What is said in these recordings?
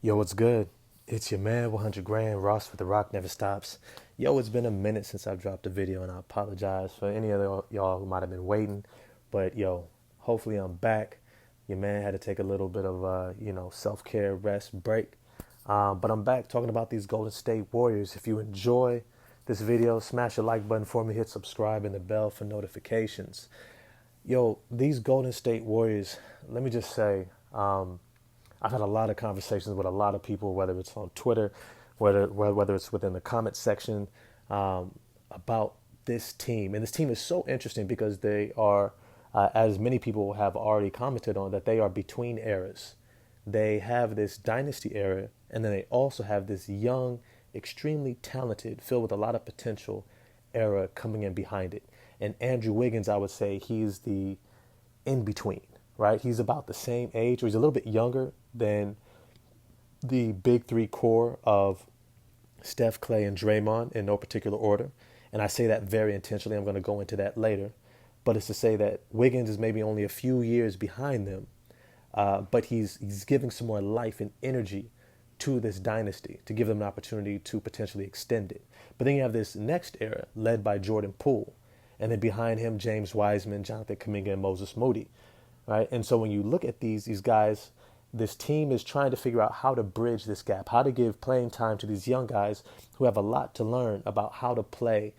Yo, what's good? It's your man, 100 grand, Ross with the Rock Never Stops. Yo, it's been a minute since I've dropped a video, and I apologize for any of y'all who might have been waiting. But yo, hopefully I'm back. Your man had to take a little bit of, self-care, rest, break. But I'm back talking about these Golden State Warriors. If you enjoy this video, smash the like button for me, hit subscribe and the bell for notifications. Yo, these Golden State Warriors, let me just say, I've had a lot of conversations with a lot of people, whether it's on Twitter, whether it's within the comment section, about this team. And this team is so interesting because they are, as many people have already commented on, that they are between eras. They have this dynasty era, and then they also have this young, extremely talented, filled with a lot of potential era coming in behind it. And Andrew Wiggins, I would say he's the in between, right? He's about the same age, or he's a little bit younger than the big three core of Steph, Clay, and Draymond in no particular order. And I say that very intentionally. I'm going to go into that later. But it's to say that Wiggins is maybe only a few years behind them, but he's giving some more life and energy to this dynasty to give them an opportunity to potentially extend it. But then you have this next era led by Jordan Poole, and then behind him James Wiseman, Jonathan Kuminga, and Moses Moody, right? And so when you look at these guys, this team is trying to figure out how to bridge this gap, how to give playing time to these young guys who have a lot to learn about how to play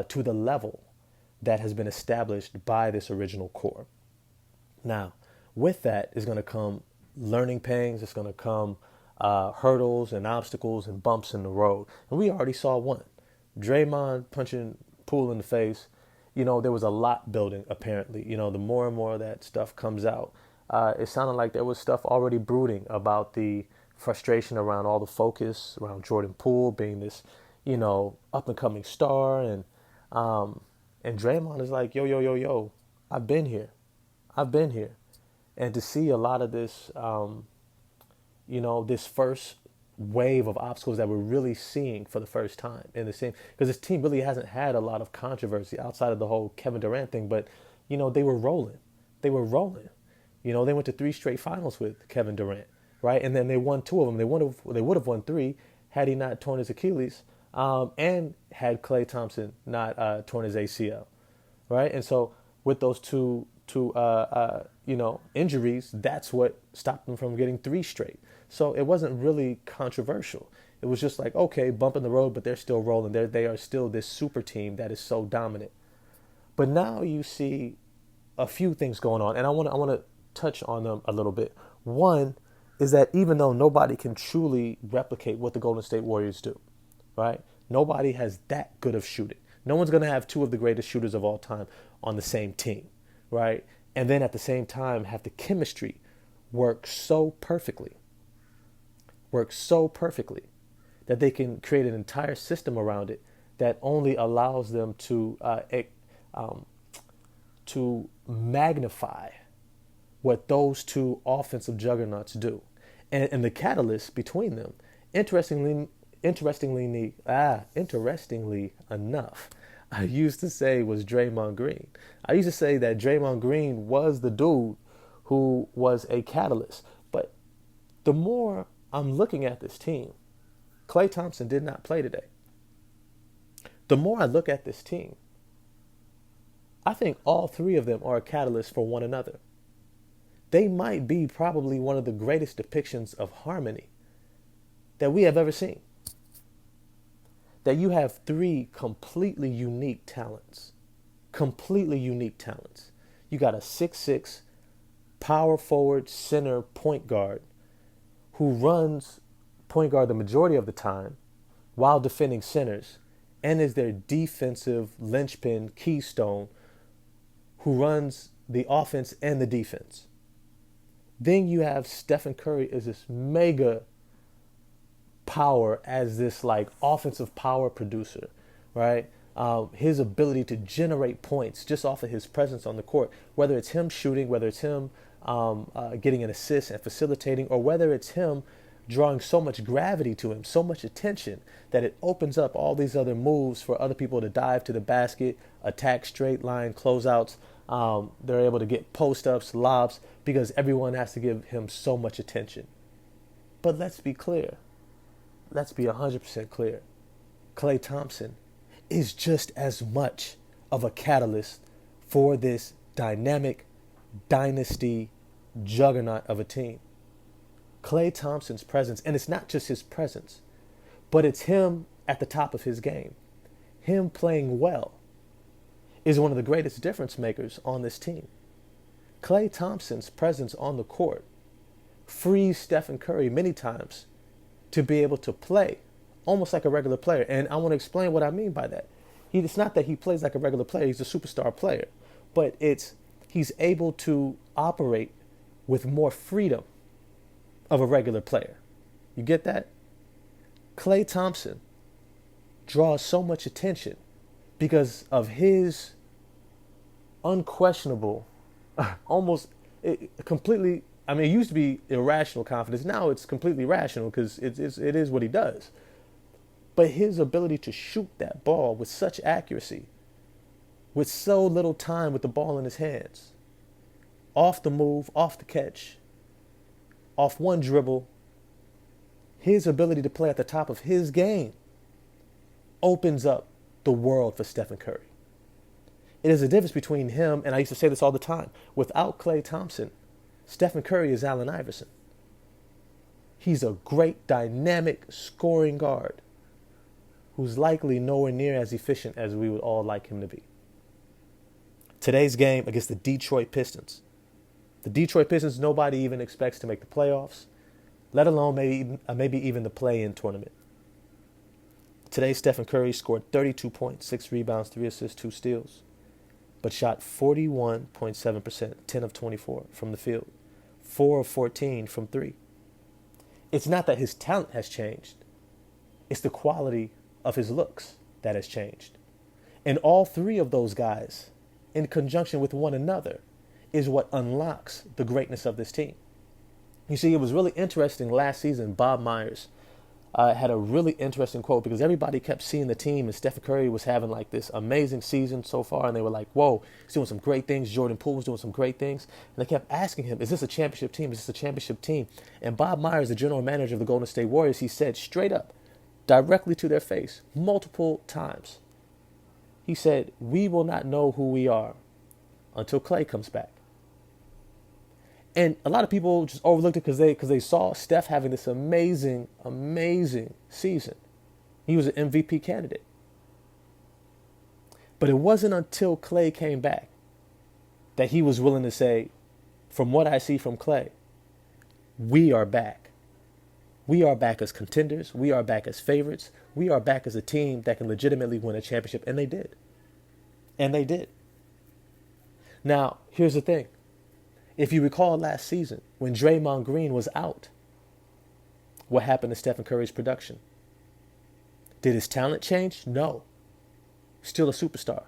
to the level that has been established by this original core. Now, with that is going to come learning pains. It's going to come hurdles and obstacles and bumps in the road. And we already saw one. Draymond punching Poole in the face. There was a lot building, apparently. The more and more that stuff comes out, it sounded like there was stuff already brooding about the frustration around all the focus around Jordan Poole being this, up and coming star. And Draymond is like, yo, yo, yo, yo, I've been here. I've been here. And to see a lot of this, this first wave of obstacles that we're really seeing for the first time in the same, because this team really hasn't had a lot of controversy outside of the whole Kevin Durant thing, but they were rolling. They were rolling. They went to three straight finals with Kevin Durant, right? And then they won two of them. They would have won three had he not torn his Achilles, and had Klay Thompson not torn his ACL, right? And so with those two injuries, that's what stopped them from getting three straight. So it wasn't really controversial. It was just like, okay, bump in the road, but they're still rolling. They are still this super team that is so dominant. But now you see a few things going on, and I want to touch on them a little bit. One is that even though nobody can truly replicate what the Golden State Warriors do, right? Nobody has that good of shooting. No one's going to have two of the greatest shooters of all time on the same team, right? And then at the same time have the chemistry work so perfectly that they can create an entire system around it that only allows them to magnify what those two offensive juggernauts do. And the catalyst between them, interestingly enough, I used to say was Draymond Green. I used to say that Draymond Green was the dude who was a catalyst. But the more I'm looking at this team, Klay Thompson did not play today. The more I look at this team, I think all three of them are a catalyst for one another. They might be probably one of the greatest depictions of harmony that we have ever seen. That you have three completely unique talents. Completely unique talents. You got a 6'6" power forward center point guard who runs point guard the majority of the time while defending centers and is their defensive linchpin keystone who runs the offense and the defense. Then you have Stephen Curry as this mega power, as this like offensive power producer, right? His ability to generate points just off of his presence on the court, whether it's him shooting, whether it's him getting an assist and facilitating, or whether it's him drawing so much gravity to him, so much attention that it opens up all these other moves for other people to dive to the basket, attack straight line closeouts. They're able to get post ups, lobs, because everyone has to give him so much attention. But let's be clear. Let's be 100% clear. Klay Thompson is just as much of a catalyst for this dynamic dynasty juggernaut of a team. Klay Thompson's presence, and it's not just his presence, but it's him at the top of his game. Him playing well is one of the greatest difference makers on this team. Klay Thompson's presence on the court frees Stephen Curry many times to be able to play almost like a regular player. And I want to explain what I mean by that. It's not that he plays like a regular player, he's a superstar player, but he's able to operate with more freedom of a regular player. You get that? Klay Thompson draws so much attention because of his unquestionable, almost completely, I mean, it used to be irrational confidence. Now it's completely rational because it is what he does. But his ability to shoot that ball with such accuracy, with so little time with the ball in his hands, off the move, off the catch, off one dribble, his ability to play at the top of his game opens up the world for Stephen Curry. It is a difference between him, and I used to say this all the time, without Klay Thompson, Stephen Curry is Allen Iverson. He's a great, dynamic scoring guard who's likely nowhere near as efficient as we would all like him to be. Today's game against the Detroit Pistons. The Detroit Pistons, nobody even expects to make the playoffs, let alone maybe even the play-in tournament. Today, Stephen Curry scored 32 points, 6 rebounds, 3 assists, 2 steals, but shot 41.7%, 10 of 24 from the field, 4 of 14 from 3. It's not that his talent has changed. It's the quality of his looks that has changed. And all three of those guys, in conjunction with one another, is what unlocks the greatness of this team. You see, it was really interesting last season. Bob Myers had a really interesting quote because everybody kept seeing the team and Stephen Curry was having like this amazing season so far. And they were like, whoa, he's doing some great things. Jordan Poole was doing some great things. And they kept asking him, is this a championship team? Is this a championship team? And Bob Myers, the general manager of the Golden State Warriors, he said straight up, directly to their face, multiple times. He said, we will not know who we are until Klay comes back. And a lot of people just overlooked it because they saw Steph having this amazing, amazing season. He was an MVP candidate. But it wasn't until Klay came back that he was willing to say, from what I see from Klay, we are back. We are back as contenders. We are back as favorites. We are back as a team that can legitimately win a championship. And they did. And they did. Now, here's the thing. If you recall last season, when Draymond Green was out, what happened to Stephen Curry's production? Did his talent change? No. Still a superstar.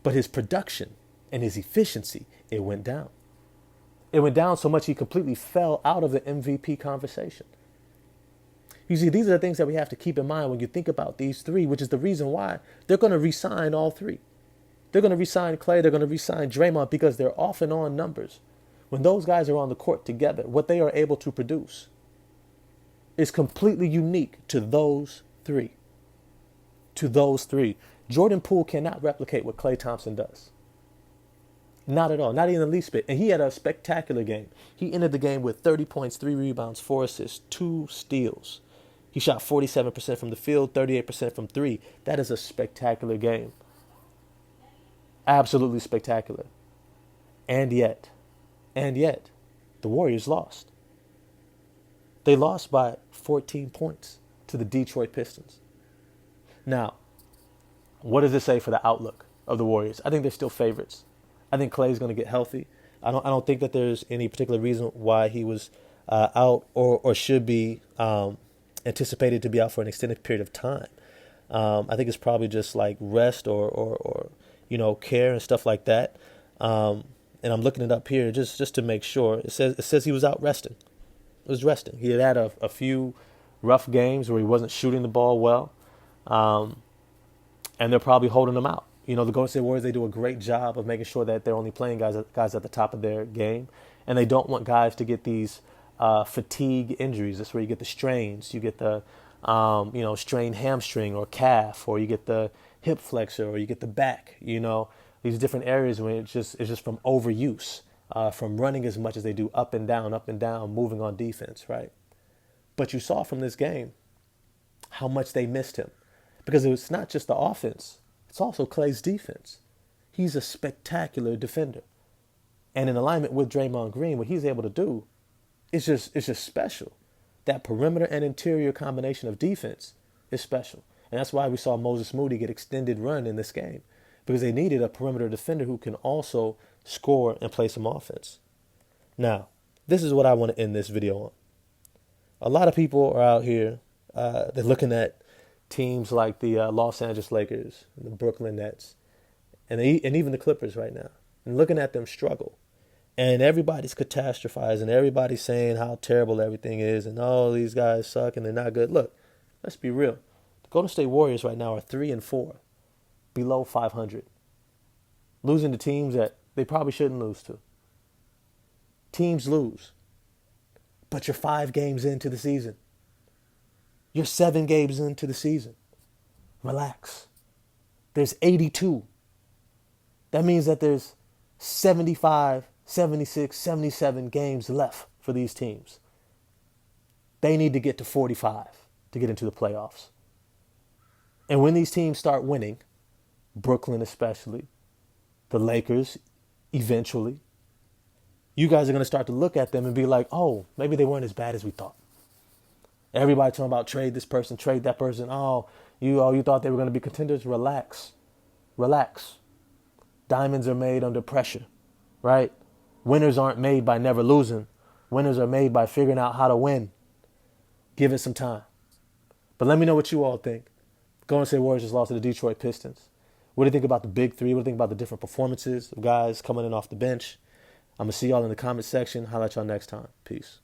But his production and his efficiency, it went down. It went down so much he completely fell out of the MVP conversation. You see, these are the things that we have to keep in mind when you think about these three, which is the reason why they're going to re-sign all three. They're going to re-sign Klay. They're going to re-sign Draymond because they're off and on numbers. When those guys are on the court together, what they are able to produce is completely unique to those three. To those three. Jordan Poole cannot replicate what Klay Thompson does. Not at all. Not even the least bit. And he had a spectacular game. He ended the game with 30 points, 3 rebounds, 4 assists, 2 steals. He shot 47% from the field, 38% from 3. That is a spectacular game. Absolutely spectacular. And yet, the Warriors lost. They lost by 14 points to the Detroit Pistons. Now, what does this say for the outlook of the Warriors? I think they're still favorites. I think Klay's going to get healthy. I don't think that there's any particular reason why he was out or should be anticipated to be out for an extended period of time. I think it's probably just like rest or care and stuff like that. And I'm looking it up here just to make sure. It says he was out resting. It was resting. He had a few rough games where he wasn't shooting the ball well. And they're probably holding him out. The Golden State Warriors, they do a great job of making sure that they're only playing guys at the top of their game. And they don't want guys to get these fatigue injuries. That's where you get the strains. You get the strained hamstring or calf, or you get the hip flexor, or you get the back. These different areas where it's just from overuse, from running as much as they do up and down, moving on defense, right? But you saw from this game how much they missed him, because it's not just the offense; it's also Klay's defense. He's a spectacular defender, and in alignment with Draymond Green, what he's able to do is just special. That perimeter and interior combination of defense is special. And that's why we saw Moses Moody get extended run in this game, because they needed a perimeter defender who can also score and play some offense. Now, this is what I want to end this video on. A lot of people are out here, they're looking at teams like the Los Angeles Lakers, the Brooklyn Nets, and even the Clippers right now, and looking at them struggle. And everybody's catastrophizing. Everybody's saying how terrible everything is. And, oh, these guys suck and they're not good. Look, let's be real. The Golden State Warriors right now are 3-4, below 500. Losing to teams that they probably shouldn't lose to. Teams lose. But you're 5 games into the season. You're 7 games into the season. Relax. There's 82. That means that there's 75, 76, 77 games left for these teams. They need to get to 45 to get into the playoffs. And when these teams start winning, Brooklyn especially, the Lakers eventually, you guys are going to start to look at them and be like, oh, maybe they weren't as bad as we thought. Everybody talking about trade this person, trade that person. Oh, you thought they were going to be contenders? Relax. Relax. Diamonds are made under pressure, right? Winners aren't made by never losing. Winners are made by figuring out how to win. Give it some time. But let me know what you all think. Golden State Warriors just lost to the Detroit Pistons. What do you think about the big three? What do you think about the different performances of guys coming in off the bench? I'm going to see y'all in the comment section. Holla at y'all next time. Peace.